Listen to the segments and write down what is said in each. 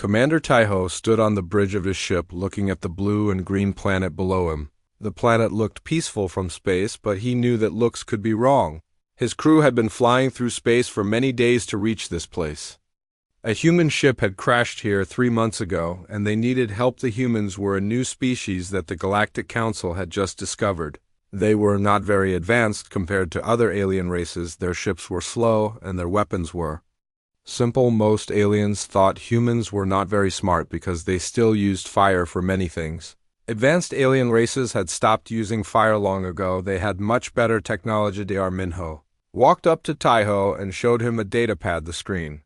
Commander Taiho stood on the bridge of his ship looking at the blue and green planet below him. The planet looked peaceful from space, but he knew that looks could be wrong. His crew had been flying through space for many days to reach this place. A human ship had crashed here 3 months ago, and they needed help. The humans were a new species that the Galactic Council had just discovered. They were not very advanced compared to other alien races. Their ships were slow, and their weapons were simple. Most aliens thought humans were not very smart because they still used fire for many things. Advanced alien races had stopped using fire long ago. They had much better technology. Dr. Minho walked up to Taiho and showed him a datapad. The screen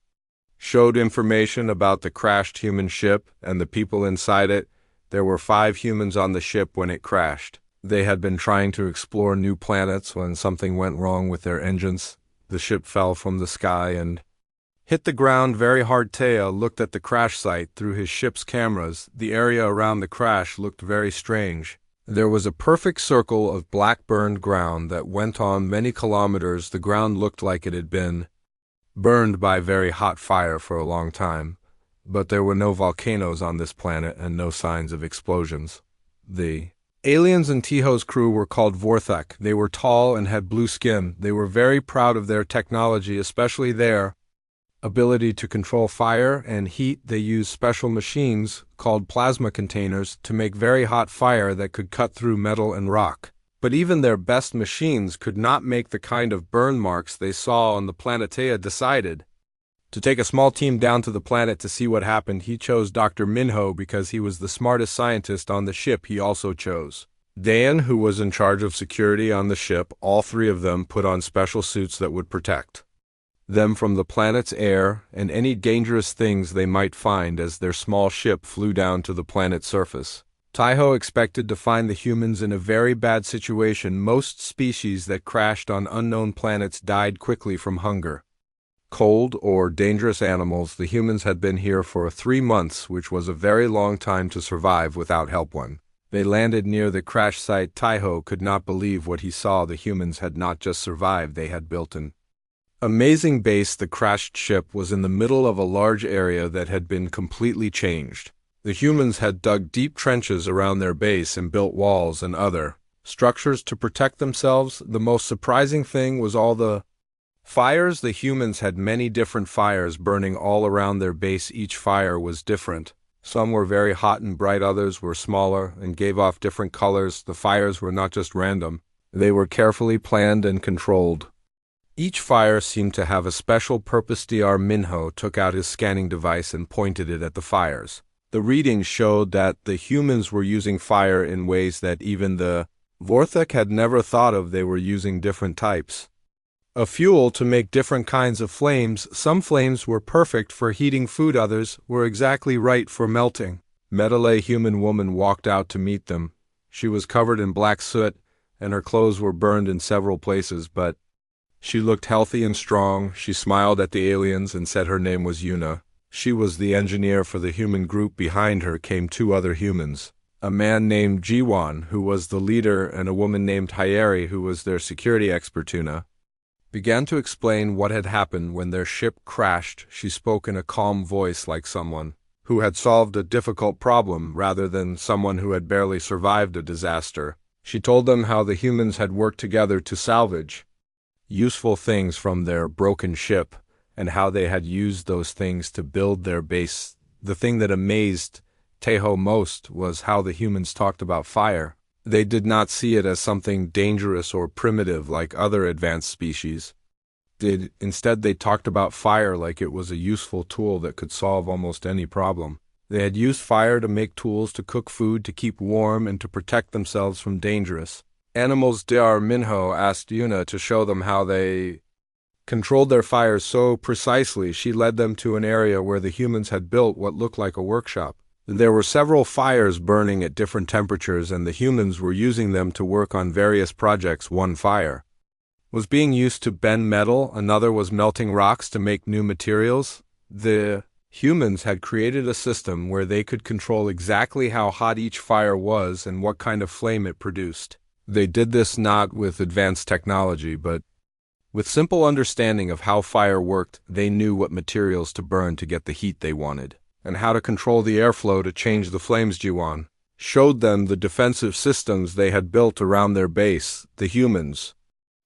showed information about the crashed human ship and the people inside it. There were 5 humans on the ship when it crashed. They had been trying to explore new planets when something went wrong with their engines. The ship fell from the sky and hit the ground very hard. Taya looked at the crash site through his ship's cameras. The area around the crash looked very strange. There was a perfect circle of black burned ground that went on many kilometers. The ground looked like it had been burned by very hot fire for a long time, but there were no volcanoes on this planet and no signs of explosions. The aliens in Taiho's crew were called Vorthek. They were tall and had blue skin. They were very proud of their technology, especially their ability to control fire and heat. They used special machines called plasma containers to make very hot fire that could cut through metal and rock. But even their best machines could not make the kind of burn marks they saw on the planet. Taya decided to take a small team down to the planet to see what happened. He chose Dr. Minho because he was the smartest scientist on the ship. He also chose Dan, who was in charge of security on the ship. All 3 of them put on special suits that would protect them from the planet's air and any dangerous things they might find as their small ship flew down to the planet's surface. Taiho expected to find the humans in a very bad situation. Most species that crashed on unknown planets died quickly from hunger, cold, or dangerous animals. The humans had been here for 3 months, which was a very long time to survive without help. When they landed near the crash site, Taiho could not believe what he saw. The humans had not just survived, they had built an amazing base. The crashed ship was in the middle of a large area that had been completely changed. The humans had dug deep trenches around their base and built walls and other structures to protect themselves. The most surprising thing was all the fires. The humans had many different fires burning all around their base. Each fire was different. Some were very hot and bright, others were smaller and gave off different colors. The fires were not just random. They were carefully planned and controlled. Each fire seemed to have a special purpose. Dr. Minho took out his scanning device and pointed it at the fires. The readings showed that the humans were using fire in ways that even the Vorthek had never thought of. They were using different types of fuel to make different kinds of flames. Some flames were perfect for heating food, others were exactly right for melting metal. A human woman walked out to meet them. She was covered in black soot, and her clothes were burned in several places, but she looked healthy and strong. She smiled at the aliens and said her name was Yuna. She was the engineer for the human group. Behind her came 2 other humans, a man named Jiwan, who was the leader, and a woman named Hyeri, who was their security expert. Tuna began to explain what had happened when their ship crashed. She spoke in a calm voice, like someone who had solved a difficult problem rather than someone who had barely survived a disaster. She told them how the humans had worked together to salvage useful things from their broken ship, and how they had used those things to build their base. The thing that amazed Taiho most was how the humans talked about fire. They did not see it as something dangerous or primitive like other advanced species. Instead, they talked about fire like it was a useful tool that could solve almost any problem. They had used fire to make tools to cook food, to keep warm, and to protect themselves from dangerous animals. Dr. Minho asked Yuna to show them how they controlled their fires so precisely. She led them to an area where the humans had built what looked like a workshop. There were several fires burning at different temperatures, and the humans were using them to work on various projects. One fire was being used to bend metal, another was melting rocks to make new materials. The humans had created a system where they could control exactly how hot each fire was and what kind of flame it produced. They did this not with advanced technology, but with simple understanding of how fire worked. They knew what materials to burn to get the heat they wanted. and how to control the airflow to change the flames. Jiwan showed them the defensive systems they had built around their base. The humans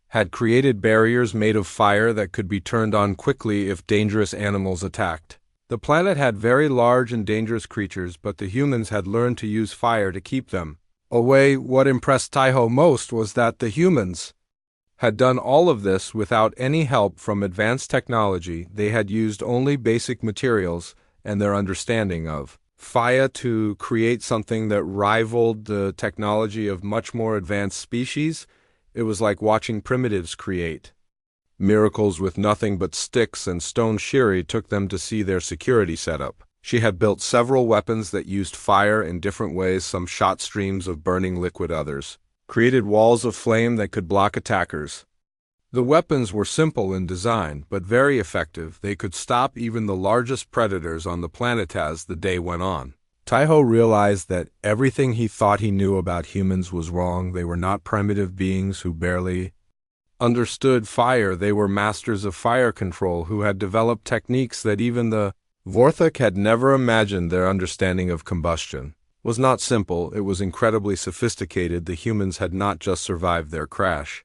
had created barriers made of fire that could be turned on quickly if dangerous animals attacked. The planet had very large and dangerous creatures, but the humans had learned to use fire to keep them away. What impressed Taiho most was that the humans had done all of this without any help from advanced technology. They had used only basic materials and their understanding of fire to create something that rivaled the technology of much more advanced species. It was like watching primitives create miracles with nothing but sticks and stone. Shiri took them to see their security setup. She had built several weapons that used fire in different ways. Some shot streams of burning liquid, others created walls of flame that could block attackers. The weapons were simple in design, but very effective. They could stop even the largest predators on the planet. As the day went on, Taiho realized that everything he thought he knew about humans was wrong. They were not primitive beings who barely understood fire. They were masters of fire control who had developed techniques that even the Vorthok had never imagined. Their understanding of combustion was not simple, it was incredibly sophisticated. The humans had not just survived their crash.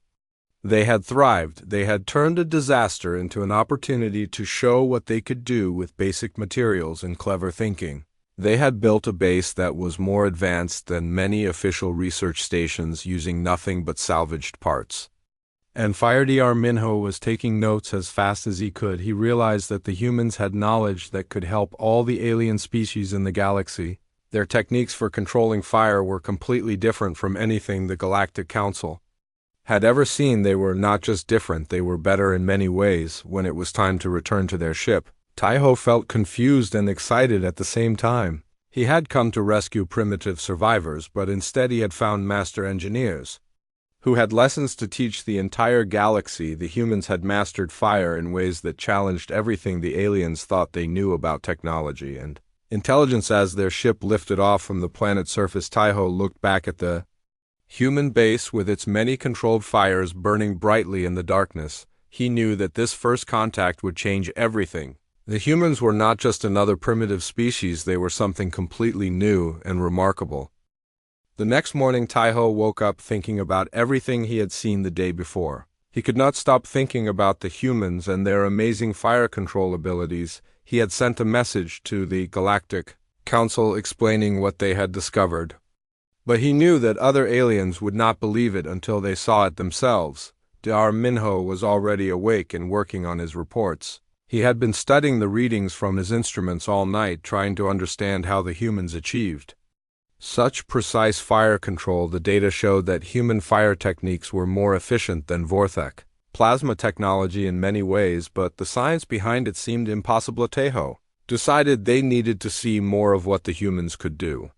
They had thrived. They had turned a disaster into an opportunity to show what they could do with basic materials and clever thinking. They had built a base that was more advanced than many official research stations, using nothing but salvaged parts. And Fire Minho was taking notes as fast as he could. He realized that the humans had knowledge that could help all the alien species in the galaxy. Their techniques for controlling fire were completely different from anything the Galactic Council had ever seen. They were not just different, they were better in many ways. When it was time to return to their ship, Taiho felt confused and excited at the same time. He had come to rescue primitive survivors, but instead he had found master engineers who had lessons to teach the entire galaxy. The humans had mastered fire in ways that challenged everything the aliens thought they knew about technology and intelligence. As their ship lifted off from the planet's surface, Taiho looked back at the human base with its many controlled fires burning brightly in the darkness. He knew that this first contact would change everything. The humans were not just another primitive species, they were something completely new and remarkable. The next morning, Taiho woke up thinking about everything he had seen the day before. He could not stop thinking about the humans and their amazing fire control abilities. He had sent a message to the Galactic Council explaining what they had discovered. But he knew that other aliens would not believe it until they saw it themselves. Dar Minho was already awake and working on his reports. He had been studying the readings from his instruments all night, trying to understand how the humans achieved such precise fire control. The data showed that human fire techniques were more efficient than Vorthok plasma technology in many ways, but the science behind it seemed impossible. Taiho decided they needed to see more of what the humans could do.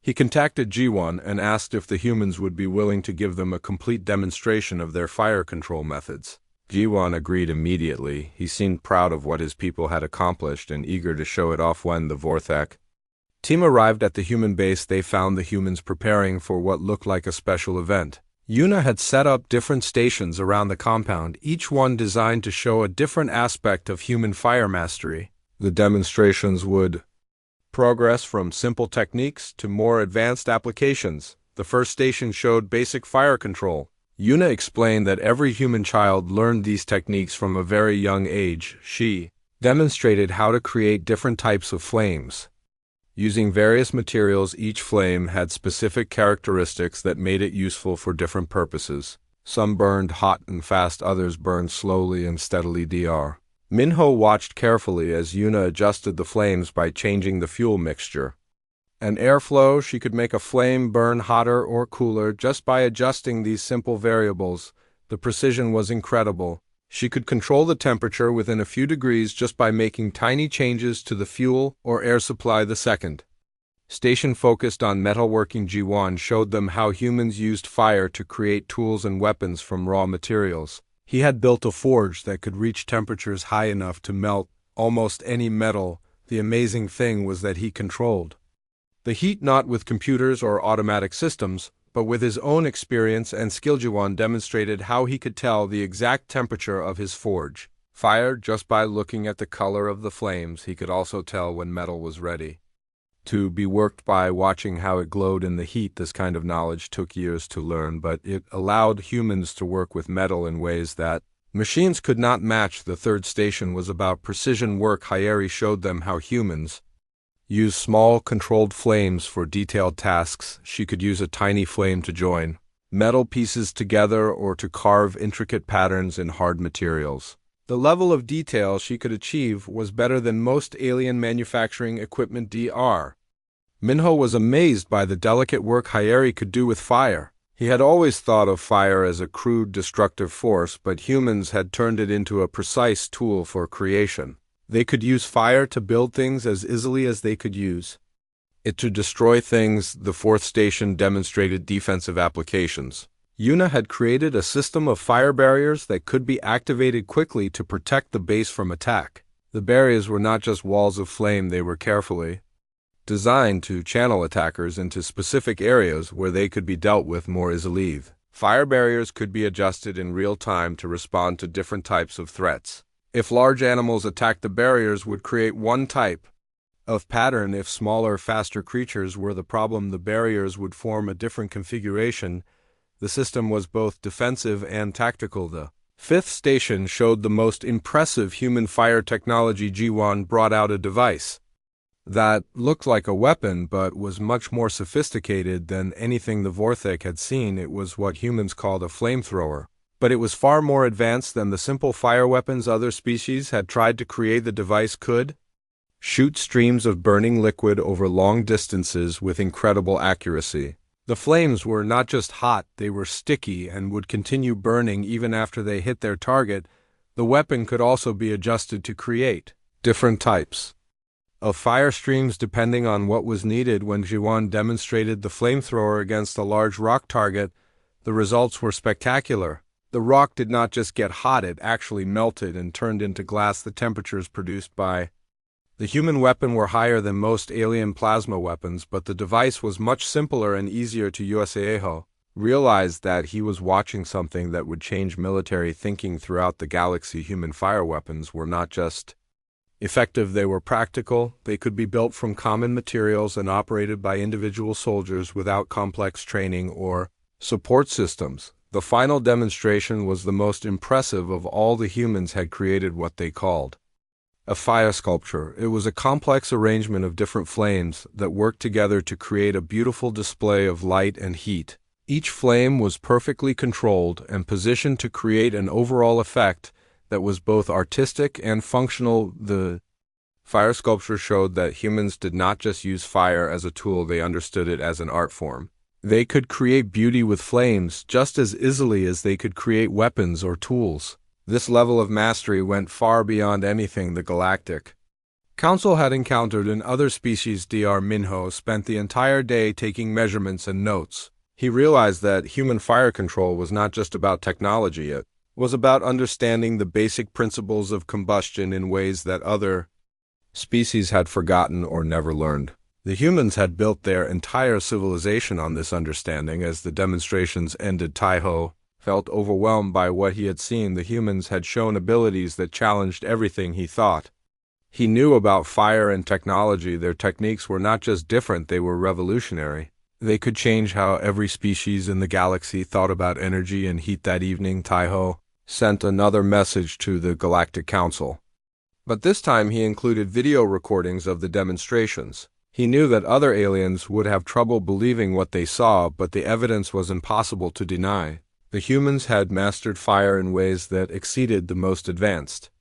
He contacted G1 and asked if the humans would be willing to give them a complete demonstration of their fire control methods. G1 agreed immediately. He seemed proud of what his people had accomplished and eager to show it off. When the Vorthok team arrived at the human base, they found the humans preparing for what looked like a special event. Yuna had set up different stations around the compound, each one designed to show a different aspect of human fire mastery. The demonstrations would progress from simple techniques to more advanced applications. The first station showed basic fire control. Yuna explained that every human child learned these techniques from a very young age. She demonstrated how to create different types of flames. Using various materials, each flame had specific characteristics that made it useful for different purposes. Some burned hot and fast, others burned slowly and steadily. Dr. Minho watched carefully as Yuna adjusted the flames by changing the fuel mixture and airflow. She could make a flame burn hotter or cooler just by adjusting these simple variables. The precision was incredible. She could control the temperature within a few degrees just by making tiny changes to the fuel or air supply. The second station focused on metalworking. G1 showed them how humans used fire to create tools and weapons from raw materials. He had built a forge that could reach temperatures high enough to melt almost any metal. The amazing thing was that he controlled the heat not with computers or automatic systems, but with his own experience and skill. G1 demonstrated how he could tell the exact temperature of his forge. fire just by looking at the color of the flames. He could also tell when metal was ready to be worked by watching how it glowed in the heat. This kind of knowledge took years to learn, but it allowed humans to work with metal in ways that machines could not match. The third station was about precision work. Hyeri showed them how humans use small, controlled flames for detailed tasks. She could use a tiny flame to join metal pieces together or to carve intricate patterns in hard materials. The level of detail she could achieve was better than most alien manufacturing equipment. Dr. Minho was amazed by the delicate work Hyeri could do with fire. He had always thought of fire as a crude, destructive force, but humans had turned it into a precise tool for creation. They could use fire to build things as easily as they could use it to destroy things. The fourth station demonstrated defensive applications. Yuna had created a system of fire barriers that could be activated quickly to protect the base from attack. The barriers were not just walls of flame, they were carefully designed to channel attackers into specific areas where they could be dealt with more easily. Fire barriers could be adjusted in real time to respond to different types of threats. If large animals attacked, the barriers would create one type of pattern. If smaller, faster creatures were the problem, the barriers would form a different configuration. The system was both defensive and tactical. The fifth station showed the most impressive human fire technology. Jiwan brought out a device that looked like a weapon but was much more sophisticated than anything the Vorthek had seen. It was what humans called a flamethrower, but it was far more advanced than the simple fire weapons other species had tried to create. The device could shoot streams of burning liquid over long distances with incredible accuracy. The flames were not just hot, they were sticky and would continue burning even after they hit their target. The weapon could also be adjusted to create different types of fire streams depending on what was needed. When Jiwan demonstrated the flamethrower against a large rock target, the results were spectacular. The rock did not just get hot, it actually melted and turned into glass. The temperatures produced by the human weapon were higher than most alien plasma weapons, but the device was much simpler and easier to use. Aeho realized that he was watching something that would change military thinking throughout the galaxy. Human fire weapons were not just effective, they were practical. They could be built from common materials and operated by individual soldiers without complex training or support systems. The final demonstration was the most impressive of all. The humans had created what they called a fire sculpture. It was a complex arrangement of different flames that worked together to create a beautiful display of light and heat. Each flame was perfectly controlled and positioned to create an overall effect that was both artistic and functional. The fire sculpture showed that humans did not just use fire as a tool, they understood it as an art form. They could create beauty with flames just as easily as they could create weapons or tools. This level of mastery went far beyond anything the Galactic Council had encountered in other species. Dr. Minho spent the entire day taking measurements and notes. He realized that human fire control was not just about technology, it was about understanding the basic principles of combustion in ways that other species had forgotten or never learned. The humans had built their entire civilization on this understanding. As the demonstrations ended, Taiho felt overwhelmed by what he had seen. The humans had shown abilities that challenged everything he thought he knew about fire and technology. Their techniques were not just different, they were revolutionary. They could change how every species in the galaxy thought about energy and heat. That evening, Taiho sent another message to the Galactic Council. But this time he included video recordings of the demonstrations. He knew that other aliens would have trouble believing what they saw, but the evidence was impossible to deny. The humans had mastered fire in ways that exceeded the most advanced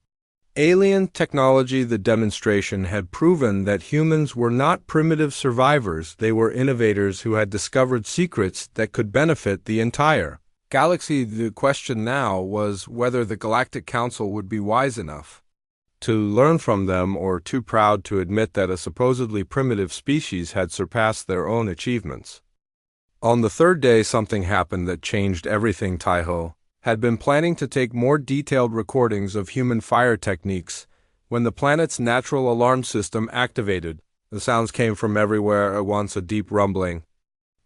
alien technology. The demonstration had proven that humans were not primitive survivors, they were innovators who had discovered secrets that could benefit the entire galaxy. The question now was whether the Galactic Council would be wise enough to learn from them or too proud to admit that a supposedly primitive species had surpassed their own achievements. On the third day, something happened that changed everything. Taiho had been planning to take more detailed recordings of human fire techniques when the planet's natural alarm system activated. The sounds came from everywhere at once, a deep rumbling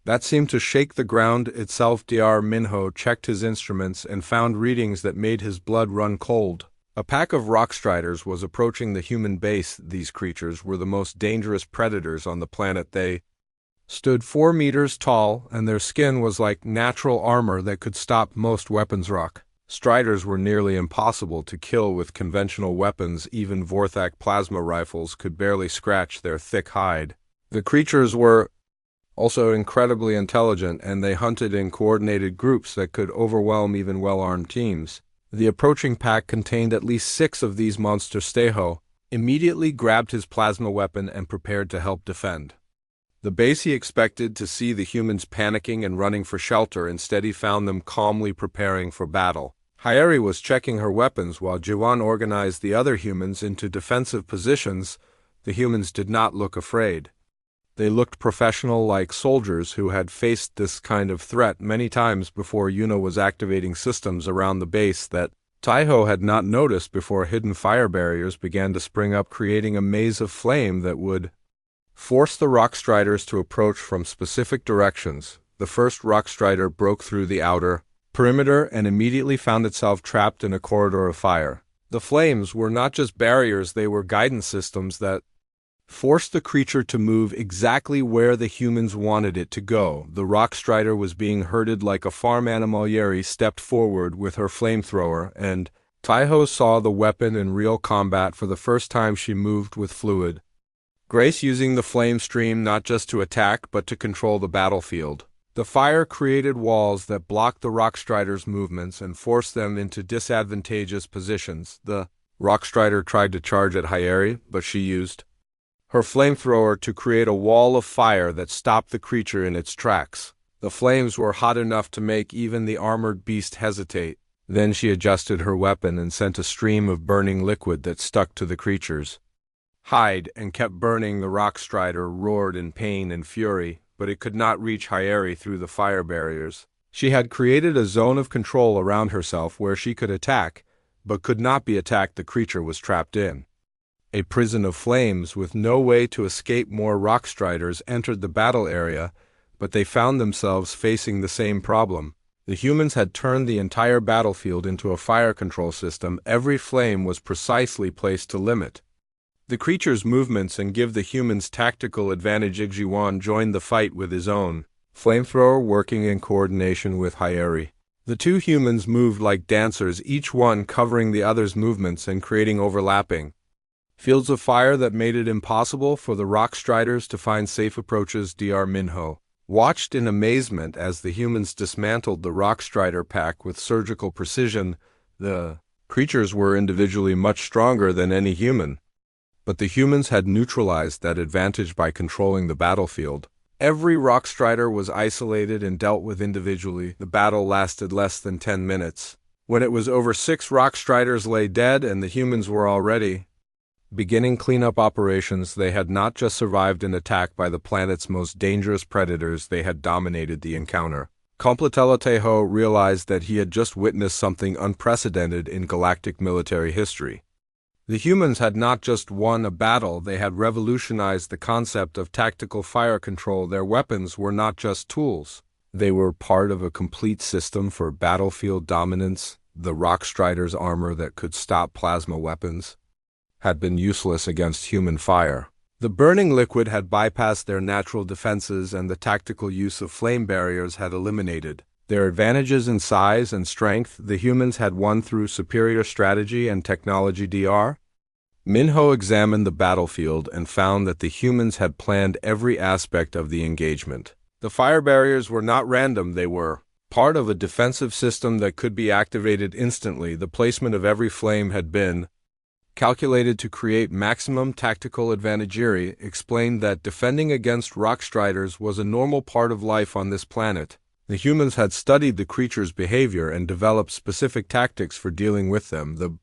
that seemed to shake the ground itself. Dr. Minho checked his instruments and found readings that made his blood run cold. A pack of rock striders was approaching the human base. These creatures were the most dangerous predators on the planet. They stood 4 meters tall, and their skin was like natural armor that could stop most weapons. Rock striders were nearly impossible to kill with conventional weapons. Even Vorthak plasma rifles could barely scratch their thick hide. The creatures were also incredibly intelligent, and they hunted in coordinated groups that could overwhelm even well-armed teams. The approaching pack contained at least 6 of these monsters. Steho immediately grabbed his plasma weapon and prepared to help defend the base. He expected to see the humans panicking and running for shelter. Instead, he found them calmly preparing for battle. Hyeri was checking her weapons while Jiwan organized the other humans into defensive positions. The humans did not look afraid. They looked professional, like soldiers who had faced this kind of threat many times before. Yuna was activating systems around the base that Taiho had not noticed before. Hidden fire barriers began to spring up, creating a maze of flame that would force the rock striders to approach from specific directions. The first rock strider broke through the outer perimeter and immediately found itself trapped in a corridor of fire. The flames were not just barriers, they were guidance systems that forced the creature to move exactly where the humans wanted it to go. The rock strider was being herded like a farm animal. Yeri stepped forward with her flamethrower, and Taiho saw the weapon in real combat for the first time. She moved with fluid grace, using the flame stream not just to attack but to control the battlefield. The fire created walls that blocked the rock striders' movements and forced them into disadvantageous positions. The rock strider tried to charge at Hyeri, but she used her flamethrower to create a wall of fire that stopped the creature in its tracks. The flames were hot enough to make even the armored beast hesitate. Then she adjusted her weapon and sent a stream of burning liquid that stuck to the creature's hide and kept burning. The rock strider roared in pain and fury, but it could not reach Hyeri through the fire barriers. She had created a zone of control around herself where she could attack, but could not be attacked. The creature was trapped in a prison of flames with no way to escape. More rock striders entered the battle area, but they found themselves facing the same problem. The humans had turned the entire battlefield into a fire control system. Every flame was precisely placed to limit the creature's movements and give the humans tactical advantage. Igjiwan joined the fight with his own flamethrower, working in coordination with Hyeri. The two humans moved like dancers, each one covering the other's movements and creating overlapping fields of fire that made it impossible for the rock striders to find safe approaches. Dr. Minho watched in amazement as the humans dismantled the rock strider pack with surgical precision. The creatures were individually much stronger than any human, but the humans had neutralized that advantage by controlling the battlefield. Every rock strider was isolated and dealt with individually. The battle lasted less than 10 minutes. When it was over, 6 rock striders lay dead, and the humans were already beginning cleanup operations. They had not just survived an attack by the planet's most dangerous predators, they had dominated the encounter. Completella Teho realized that he had just witnessed something unprecedented in galactic military history. The humans had not just won a battle, they had revolutionized the concept of tactical fire control. Their weapons were not just tools. They were part of a complete system for battlefield dominance. The rock strider's armor that could stop plasma weapons had been useless against human fire. The burning liquid had bypassed their natural defenses, and the tactical use of flame barriers had eliminated their advantages in size and strength. The humans had won through superior strategy and technology. Dr. Minho examined the battlefield and found that the humans had planned every aspect of the engagement. The fire barriers were not random, they were part of a defensive system that could be activated instantly. The placement of every flame had been calculated to create maximum tactical advantage. Yuri explained that defending against rock striders was a normal part of life on this planet. The humans had studied the creature's behavior and developed specific tactics for dealing with them. The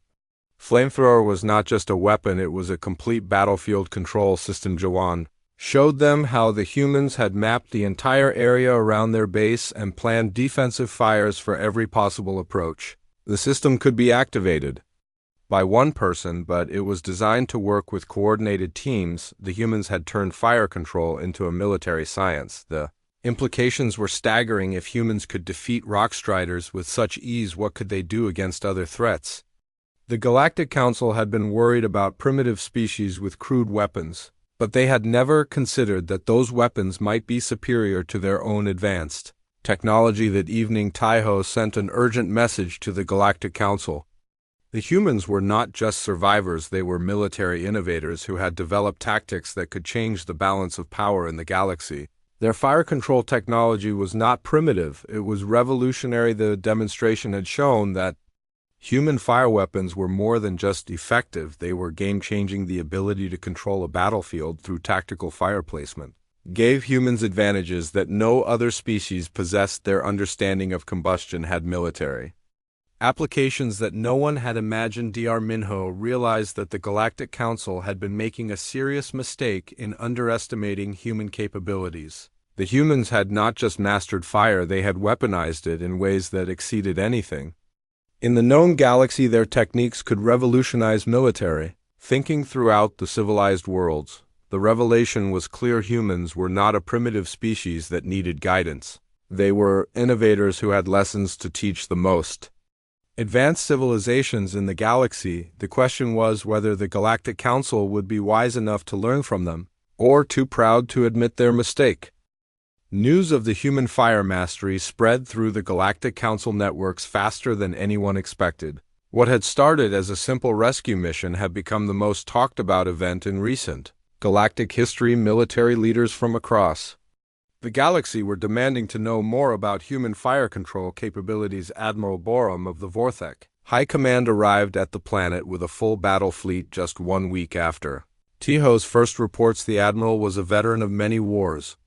flamethrower was not just a weapon, it was a complete battlefield control system. Jawan showed them how the humans had mapped the entire area around their base and planned defensive fires for every possible approach. The system could be activated by one person, but it was designed to work with coordinated teams. The humans had turned fire control into a military science. The implications were staggering. If humans could defeat rock striders with such ease, what could they do against other threats? The Galactic Council had been worried about primitive species with crude weapons, but they had never considered that those weapons might be superior to their own advanced technology. That evening, Taiho sent an urgent message to the Galactic Council. The humans were not just survivors, they were military innovators who had developed tactics that could change the balance of power in the galaxy. Their fire control technology was not primitive, it was revolutionary. The demonstration had shown that human fire weapons were more than just effective, they were game-changing. The ability to control a battlefield through tactical fire placement gave humans advantages that no other species possessed. Their understanding of combustion had military applications that no one had imagined. Dr. Minho realized that the Galactic Council had been making a serious mistake in underestimating human capabilities. The humans had not just mastered fire, they had weaponized it in ways that exceeded anything in the known galaxy. Their techniques could revolutionize military thinking throughout the civilized worlds. The revelation was clear: humans were not a primitive species that needed guidance. They were innovators who had lessons to teach the most advanced civilizations in the galaxy. The question was whether the Galactic Council would be wise enough to learn from them, or too proud to admit their mistake. News of the human fire mastery spread through the Galactic Council networks faster than anyone expected. What had started as a simple rescue mission had become the most talked about event in recent galactic history. Military leaders from across the galaxy were demanding to know more about human fire control capabilities. Admiral Borum of the Vorthek High Command arrived at the planet with a full battle fleet just 1 week after Taiho's first reports. The admiral was a veteran of many wars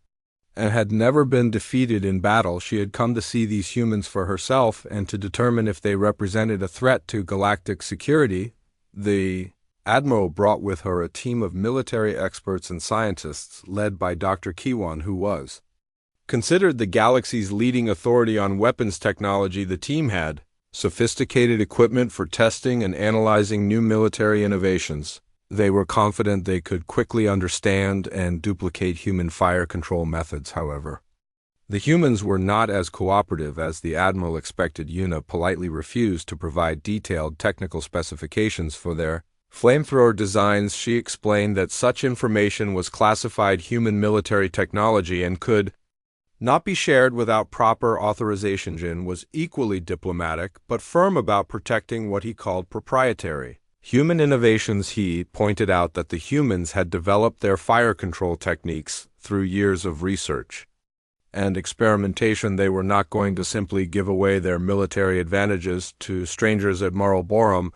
and had never been defeated in battle. She had come to see these humans for herself and to determine if they represented a threat to galactic security. The admiral brought with her a team of military experts and scientists led by Dr. Kiwan, who was considered the galaxy's leading authority on weapons technology. The team had sophisticated equipment for testing and analyzing new military innovations. They were confident they could quickly understand and duplicate human fire control methods. However, the humans were not as cooperative as the admiral expected. Yuna politely refused to provide detailed technical specifications for their flamethrower designs. She explained that such information was classified human military technology and could not be shared without proper authorization. Jin was equally diplomatic but firm about protecting what he called proprietary human innovations. He pointed out that the humans had developed their fire control techniques through years of research and experimentation. They were not going to simply give away their military advantages to strangers. Admiral Borum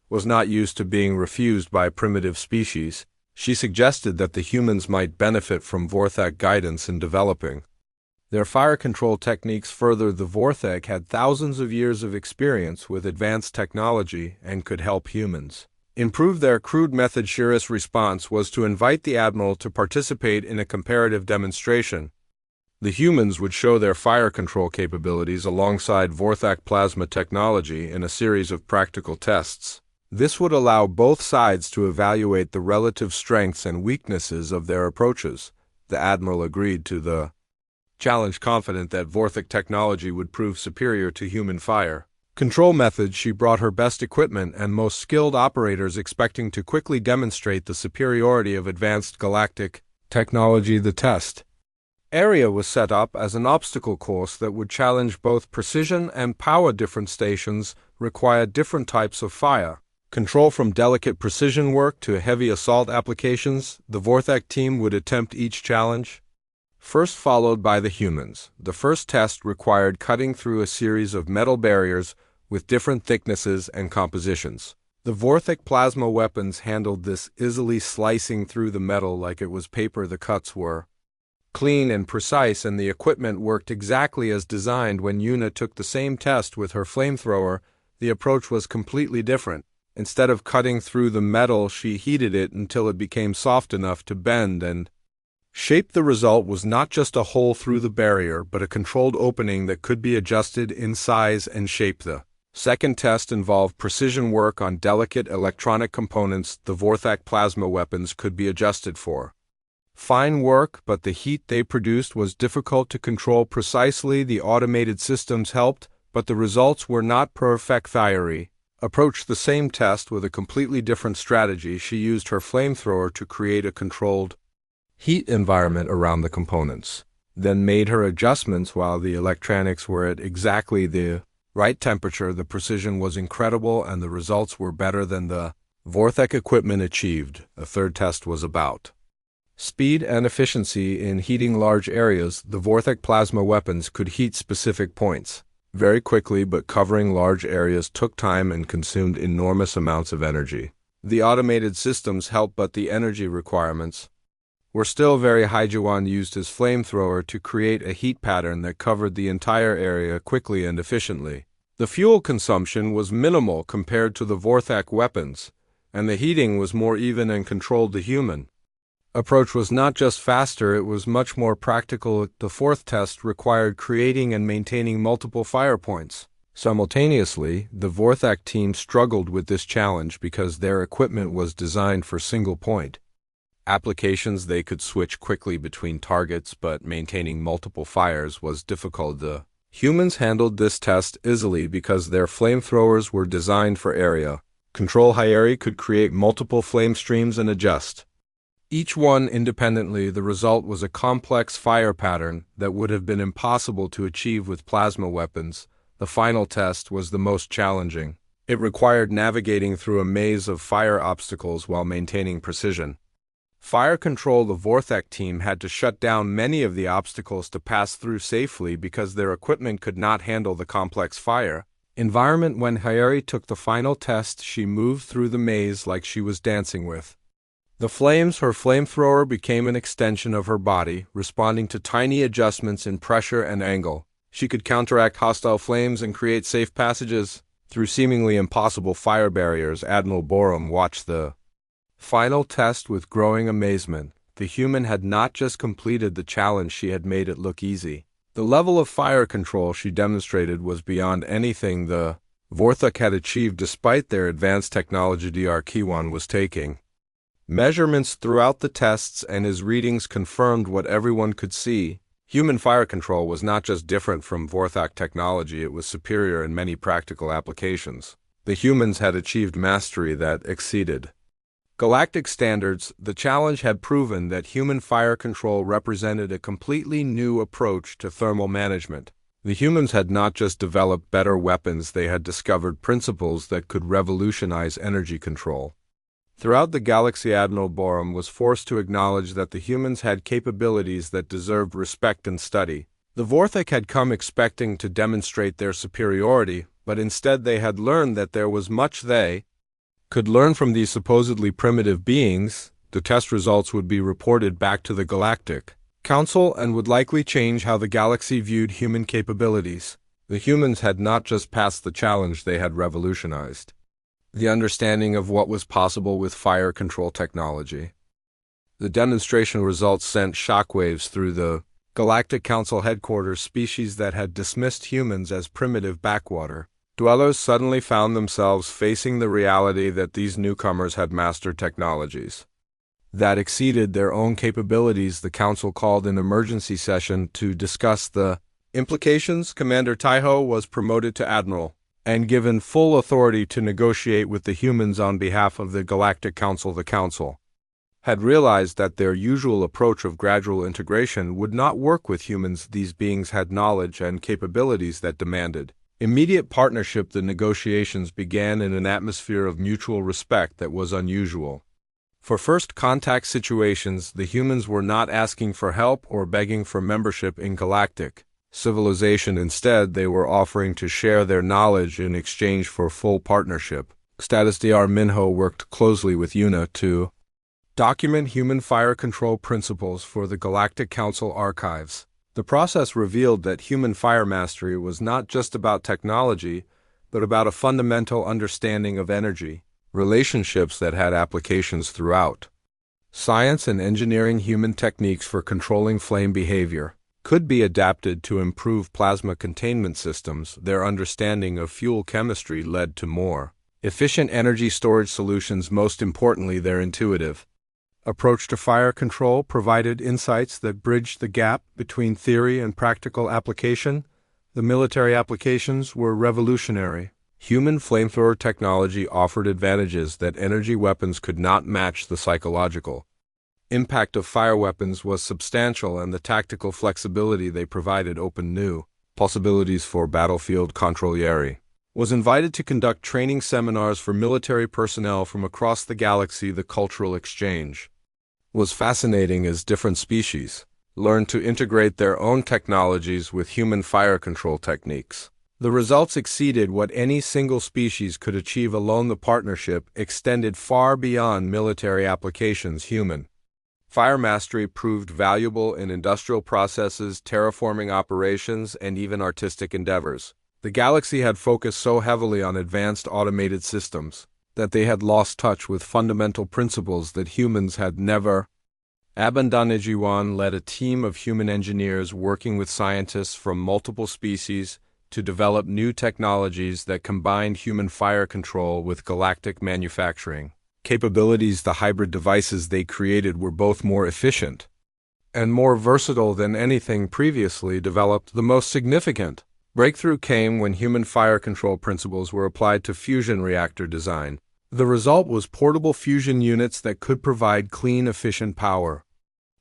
was not used to being refused by primitive species. She suggested that the humans might benefit from Vorthek guidance in developing their fire control techniques further. The Vorthek had thousands of years of experience with advanced technology and could help humans improve their crude method. Shira's response was to invite the admiral to participate in a comparative demonstration. The humans would show their fire control capabilities alongside Vorthek plasma technology in a series of practical tests. This would allow both sides to evaluate the relative strengths and weaknesses of their approaches. The admiral agreed to the challenge, confident that Vorthek technology would prove superior to human fire control methods. She brought her best equipment and most skilled operators, expecting to quickly demonstrate the superiority of advanced galactic technology. The test area was set up as an obstacle course that would challenge both precision and power. Different stations required different types of fire control, from delicate precision work to heavy assault applications. The Vorthek team would attempt each challenge first, followed by the humans. The first test required cutting through a series of metal barriers with different thicknesses and compositions. The Vorthek plasma weapons handled this easily, slicing through the metal like it was paper. The cuts were clean and precise, and the equipment worked exactly as designed. When Yuna took the same test with her flamethrower, the approach was completely different. Instead of cutting through the metal, she heated it until it became soft enough to bend and shape. The result was not just a hole through the barrier, but a controlled opening that could be adjusted in size and shape. The second test involved precision work on delicate electronic components. The Vorthek plasma weapons could be adjusted for fine work, but the heat they produced was difficult to control precisely. The automated systems helped, but the results were not perfect. Fiery approached the same test with a completely different strategy. She used her flamethrower to create a controlled heat environment around the components, then made her adjustments while the electronics were at exactly the right temperature. The precision was incredible and the results were better than the Vorthek equipment achieved. A third test was about speed and efficiency in heating large areas. The Vorthek plasma weapons could heat specific points very quickly, but covering large areas took time and consumed enormous amounts of energy. The automated systems helped, but the energy requirements were still very high. Juan used his flamethrower to create a heat pattern that covered the entire area quickly and efficiently. The fuel consumption was minimal compared to the Vorthek weapons, and the heating was more even and controlled. The human approach was not just faster, it was much more practical. The fourth test required creating and maintaining multiple fire points simultaneously. The Vorthek team struggled with this challenge because their equipment was designed for single-point applications. They could switch quickly between targets, but maintaining multiple fires was difficult. The humans handled this test easily because their flamethrowers were designed for area control. Hyeri could create multiple flame streams and adjust each one independently. The result was a complex fire pattern that would have been impossible to achieve with plasma weapons. The final test was the most challenging. It required navigating through a maze of fire obstacles while maintaining precision. Fire control. The Vorthek team had to shut down many of the obstacles to pass through safely because their equipment could not handle the complex fire environment. When Hyeri took the final test, she moved through the maze like she was dancing with the flames. Her flamethrower became an extension of her body, responding to tiny adjustments in pressure and angle. She could counteract hostile flames and create safe passages through seemingly impossible fire barriers. Admiral Borum watched the final test with growing amazement. The human had not just completed the challenge, she had made it look easy. The level of fire control she demonstrated was beyond anything the Vorthek had achieved despite their advanced technology. Dr. Kiwan was taking measurements throughout the tests, and his readings confirmed what everyone could see. Human fire control was not just different from Vorthek technology, it was superior in many practical applications. The humans had achieved mastery that exceeded galactic standards. The challenge had proven that human fire control represented a completely new approach to thermal management. The humans had not just developed better weapons, they had discovered principles that could revolutionize energy control. Throughout the galaxy, Admiral Borum was forced to acknowledge that the humans had capabilities that deserved respect and study. The Vorthek had come expecting to demonstrate their superiority, but instead they had learned that there was much they could learn from these supposedly primitive beings. The test results would be reported back to the Galactic Council and would likely change how the galaxy viewed human capabilities. The humans had not just passed the challenge, they had revolutionized the understanding of what was possible with fire control technology. The demonstration results sent shockwaves through the Galactic Council headquarters. Species that had dismissed humans as primitive backwater dwellers suddenly found themselves facing the reality that these newcomers had mastered technologies that exceeded their own capabilities. The Council called an emergency session to discuss the implications. Commander Taiho was promoted to Admiral and given full authority to negotiate with the humans on behalf of the Galactic Council. The Council had realized that their usual approach of gradual integration would not work with humans. These beings had knowledge and capabilities that demanded immediate partnership. The negotiations began in an atmosphere of mutual respect that was unusual. For first contact situations, the humans were not asking for help or begging for membership in galactic civilization. Instead, they were offering to share their knowledge in exchange for full partnership. Status Dr. Minho worked closely with Yuna to document human fire control principles for the Galactic Council archives. The process revealed that human fire mastery was not just about technology, but about a fundamental understanding of energy, relationships that had applications throughout science and engineering. Human techniques for controlling flame behavior could be adapted to improve plasma containment systems. Their understanding of fuel chemistry led to more efficient energy storage solutions. Most importantly, their intuitive approach to fire control provided insights that bridged the gap between theory and practical application. The military applications were revolutionary, Human flamethrower technology offered advantages that energy weapons could not match. The psychological impact of fire weapons was substantial, and the tactical flexibility they provided opened new possibilities for battlefield controlieri. Was invited to conduct training seminars for military personnel from across the galaxy. The cultural exchange was fascinating as different species learned to integrate their own technologies with human fire control techniques. The results exceeded what any single species could achieve alone. The partnership extended far beyond military applications. Human fire mastery proved valuable in industrial processes, terraforming operations, and even artistic endeavors. The galaxy had focused so heavily on advanced automated systems that they had lost touch with fundamental principles that humans had never abandoned. Yuan led a team of human engineers working with scientists from multiple species to develop new technologies that combined human fire control with galactic manufacturing capabilities. The hybrid devices they created were both more efficient and more versatile than anything previously developed. The most significant breakthrough came when human fire control principles were applied to fusion reactor design. The result was portable fusion units that could provide clean, efficient power.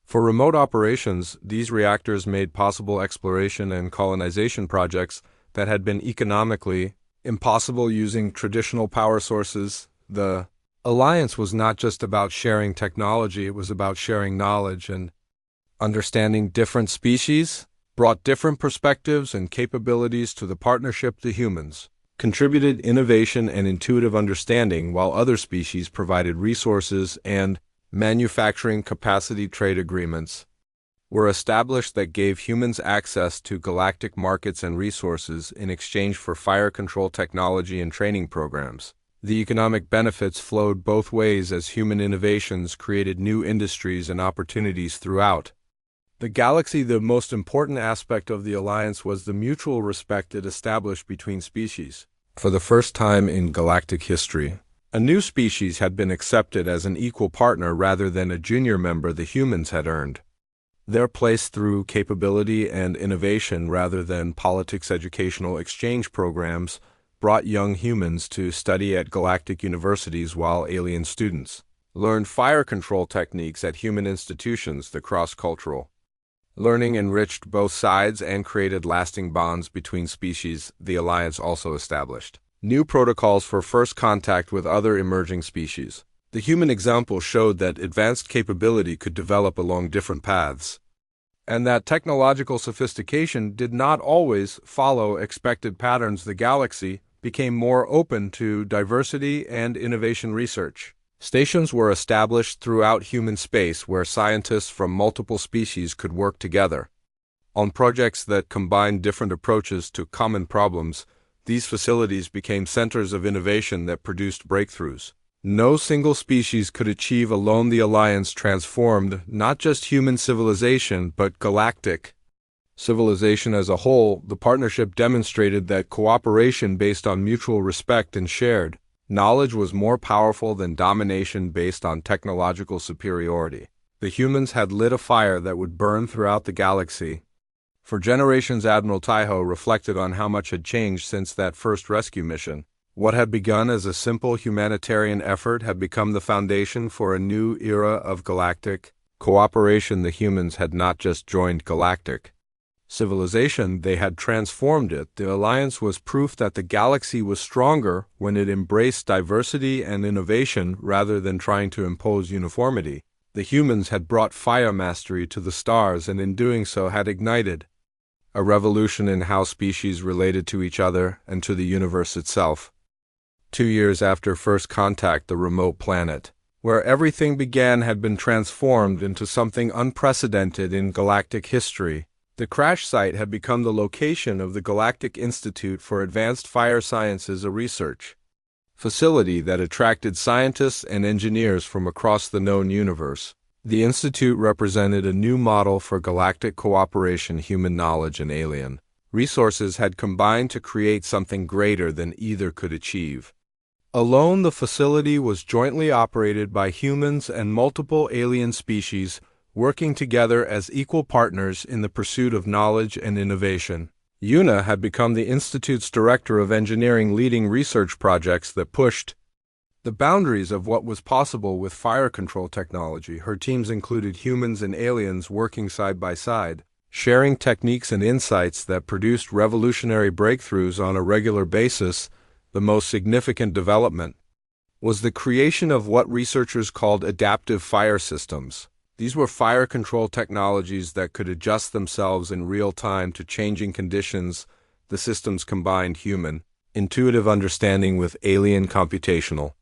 For remote operations, these reactors made possible exploration and colonization projects that had been economically impossible using traditional power sources. The alliance was not just about sharing technology, it was about sharing knowledge, and understanding different species brought different perspectives and capabilities to the partnership. The humans contributed innovation and intuitive understanding, while other species provided resources and manufacturing capacity. Trade agreements were established that gave humans access to galactic markets and resources in exchange for fire control technology and training programs. The economic benefits flowed both ways as human innovations created new industries and opportunities throughout the galaxy. The most important aspect of the alliance was the mutual respect it established between species. For the first time in galactic history, a new species had been accepted as an equal partner rather than a junior member. The humans had earned their place through capability and innovation rather than politics. Educational exchange programs brought young humans to study at galactic universities while alien students learned fire control techniques at human institutions. The cross-cultural learning enriched both sides and created lasting bonds between species. The alliance also established new protocols for first contact with other emerging species. The human example showed that advanced capability could develop along different paths, and that technological sophistication did not always follow expected patterns. The galaxy became more open to diversity and innovation. Research stations were established throughout human space where scientists from multiple species could work together on projects that combined different approaches to common problems. These facilities became centers of innovation that produced breakthroughs no single species could achieve alone. The alliance transformed not just human civilization but galactic civilization as a whole. The partnership demonstrated that cooperation based on mutual respect and shared knowledge was more powerful than domination based on technological superiority. The humans had lit a fire that would burn throughout the galaxy for generations. Admiral Taiho reflected on how much had changed since that first rescue mission. What had begun as a simple humanitarian effort had become the foundation for a new era of galactic cooperation. The humans had not just joined galactic civilization, they had transformed it. The alliance was proof that the galaxy was stronger when it embraced diversity and innovation rather than trying to impose uniformity. The humans had brought fire mastery to the stars, and in doing so had ignited a revolution in how species related to each other and to the universe itself. 2 years after first contact, the remote planet where everything began had been transformed into something unprecedented in galactic history. The crash site had become the location of the Galactic Institute for Advanced Fire Sciences, a research facility that attracted scientists and engineers from across the known universe. The institute represented a new model for galactic cooperation. Human knowledge and alien resources had combined to create something greater than either could achieve alone. The facility was jointly operated by humans and multiple alien species, working together as equal partners in the pursuit of knowledge and innovation. Yuna had become the Institute's director of engineering, leading research projects that pushed the boundaries of what was possible with fire control technology. Her teams included humans and aliens working side by side, sharing techniques and insights that produced revolutionary breakthroughs on a regular basis. The most significant development was the creation of what researchers called adaptive fire systems. These were fire control technologies that could adjust themselves in real time to changing conditions. The systems combined human, intuitive understanding with alien computational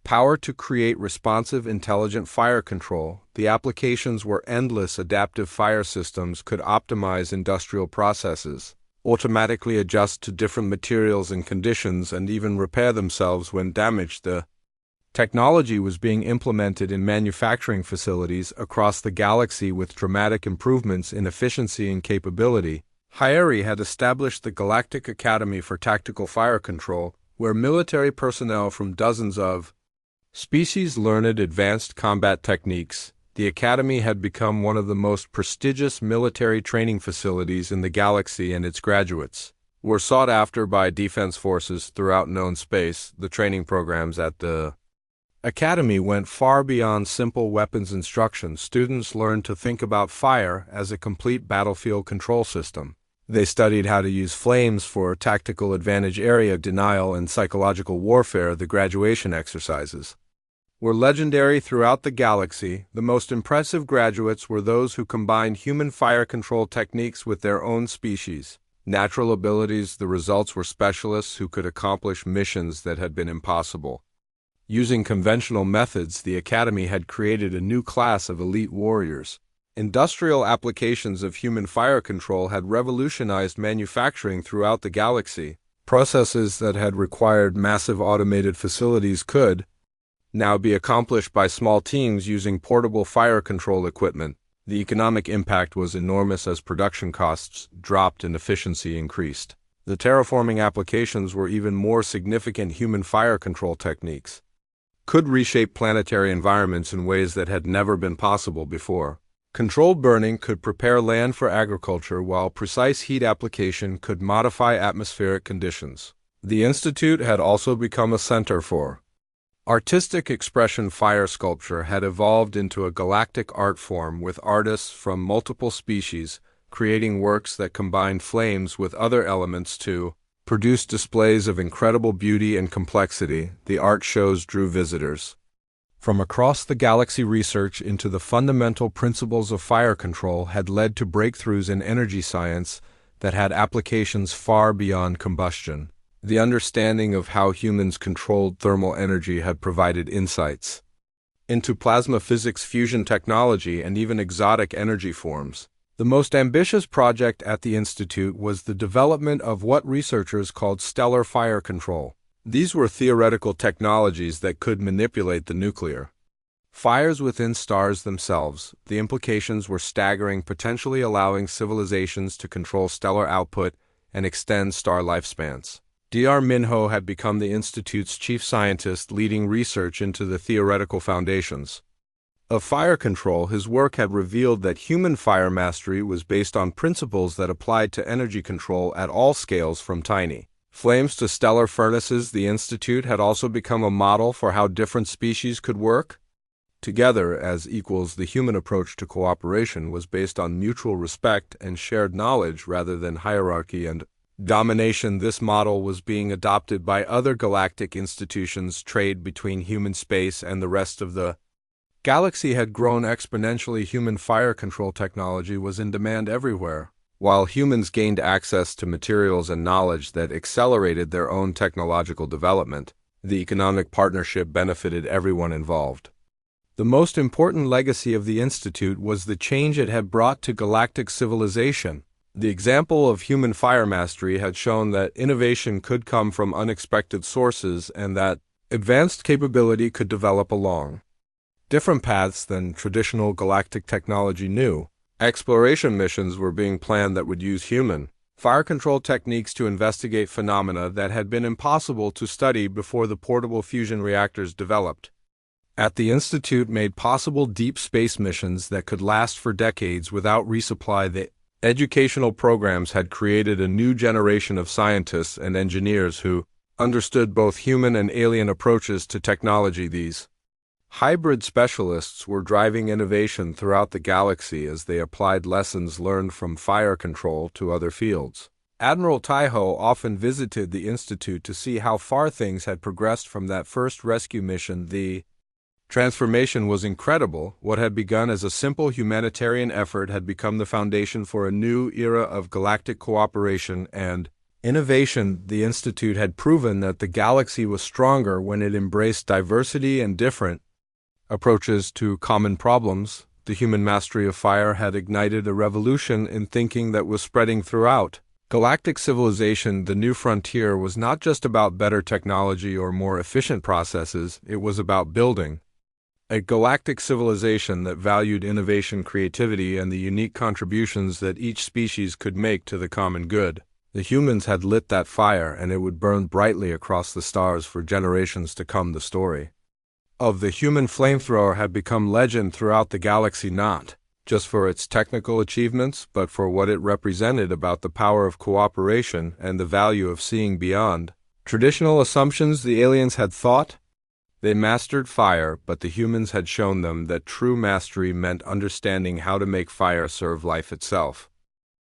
power to create responsive, intelligent fire control. The applications were endless. Adaptive fire systems could optimize industrial processes, automatically adjust to different materials and conditions, and even repair themselves when damaged. The technology was being implemented in manufacturing facilities across the galaxy with dramatic improvements in efficiency and capability. Hyeri had established the Galactic Academy for Tactical Fire Control, where military personnel from dozens of species learned advanced combat techniques. The Academy had become one of the most prestigious military training facilities in the galaxy, and its graduates were sought after by defense forces throughout known space. The training programs at the Academy went far beyond simple weapons instruction. Students learned to think about fire as a complete battlefield control system. They studied how to use flames for tactical advantage, area denial, and psychological warfare. The graduation exercises were legendary throughout the galaxy. The most impressive graduates were those who combined human fire control techniques with their own species' natural abilities. The results were specialists who could accomplish missions that had been impossible using conventional methods. The Academy had created a new class of elite warriors. Industrial applications of human fire control had revolutionized manufacturing throughout the galaxy. Processes that had required massive automated facilities could now be accomplished by small teams using portable fire control equipment. The economic impact was enormous as production costs dropped and efficiency increased. The terraforming applications were even more significant. Human fire control techniques could reshape planetary environments in ways that had never been possible before. Controlled burning could prepare land for agriculture, while precise heat application could modify atmospheric conditions. The Institute had also become a center for artistic expression. Fire sculpture had evolved into a galactic art form, with artists from multiple species creating works that combined flames with other elements to produce displays of incredible beauty and complexity. The art shows drew visitors from across the galaxy. Research into the fundamental principles of fire control had led to breakthroughs in energy science that had applications far beyond combustion. The understanding of how humans controlled thermal energy had provided insights into plasma physics, fusion technology, and even exotic energy forms. The most ambitious project at the Institute was the development of what researchers called stellar fire control. These were theoretical technologies that could manipulate the nuclear fires within stars themselves. The implications were staggering, potentially allowing civilizations to control stellar output and extend star lifespans. Dr. Minho had become the Institute's chief scientist, leading research into the theoretical foundations of fire control. His work had revealed that human fire mastery was based on principles that applied to energy control at all scales, from tiny flames to stellar furnaces. The Institute had also become a model for how different species could work together as equals. The human approach to cooperation was based on mutual respect and shared knowledge rather than hierarchy and domination. This model was being adopted by other galactic institutions. Trade between human space and the rest of the galaxy had grown exponentially. Human fire control technology was in demand everywhere, while humans gained access to materials and knowledge that accelerated their own technological development. The economic partnership benefited everyone involved. The most important legacy of the Institute was the change it had brought to galactic civilization. The example of human fire mastery had shown that innovation could come from unexpected sources and that advanced capability could develop along different paths than traditional galactic technology knew. Exploration missions were being planned that would use human fire control techniques to investigate phenomena that had been impossible to study before the portable fusion reactors developed at the Institute made possible deep space missions that could last for decades without resupply. The Educational programs had created a new generation of scientists and engineers who understood both human and alien approaches to technology. These hybrid specialists were driving innovation throughout the galaxy as they applied lessons learned from fire control to other fields. Admiral Taiho often visited the Institute to see how far things had progressed from that first rescue mission. The transformation was incredible. What had begun as a simple humanitarian effort had become the foundation for a new era of galactic cooperation and innovation. The Institute had proven that the galaxy was stronger when it embraced diversity and different approaches to common problems. The human mastery of fire had ignited a revolution in thinking that was spreading throughout galactic civilization. The new frontier was not just about better technology or more efficient processes, it was about building a galactic civilization that valued innovation, creativity, and the unique contributions that each species could make to the common good. The humans had lit that fire, and it would burn brightly across the stars for generations to come. The story of the human flamethrower had become legend throughout the galaxy, not just for its technical achievements, but for what it represented about the power of cooperation and the value of seeing beyond traditional assumptions. The aliens had thought they mastered fire, but the humans had shown them that true mastery meant understanding how to make fire serve life itself.